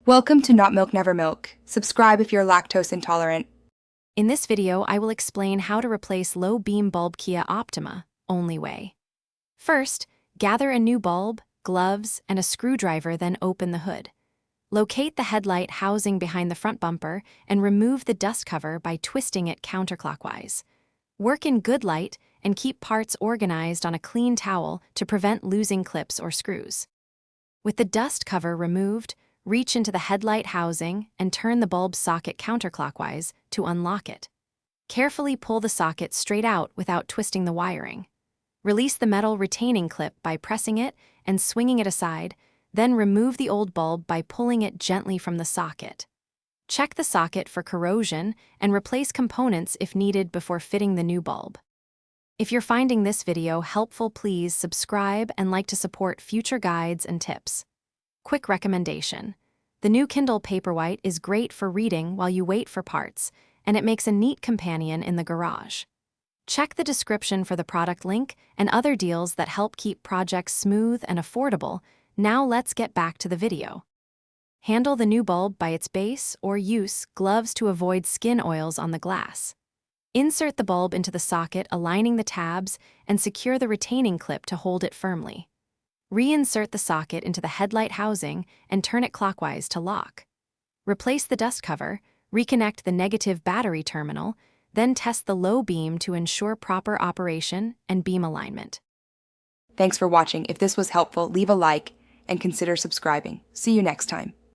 Welcome to Not Milk Never Milk. Subscribe if you're lactose intolerant. In this video, I will explain how to replace low beam bulb Kia Optima, only way. First, gather a new bulb, gloves, and a screwdriver, then open the hood. Locate the headlight housing behind the front bumper and remove the dust cover by twisting it counterclockwise. Work in good light and keep parts organized on a clean towel to prevent losing clips or screws. With the dust cover removed, reach into the headlight housing and turn the bulb socket counterclockwise to unlock it. Carefully pull the socket straight out without twisting the wiring. Release the metal retaining clip by pressing it and swinging it aside, then remove the old bulb by pulling it gently from the socket. Check the socket for corrosion and replace components if needed before fitting the new bulb. If you're finding this video helpful, please subscribe and like to support future guides and tips. Quick recommendation. The new Kindle Paperwhite is great for reading while you wait for parts, and it makes a neat companion in the garage. Check the description for the product link and other deals that help keep projects smooth and affordable. Now let's get back to the video. Handle the new bulb by its base or use gloves to avoid skin oils on the glass. Insert the bulb into the socket, aligning the tabs, and secure the retaining clip to hold it firmly. Reinsert the socket into the headlight housing and turn it clockwise to lock. Replace the dust cover, reconnect the negative battery terminal, then test the low beam to ensure proper operation and beam alignment. Thanks for watching. If this was helpful, leave a like and consider subscribing. See you next time.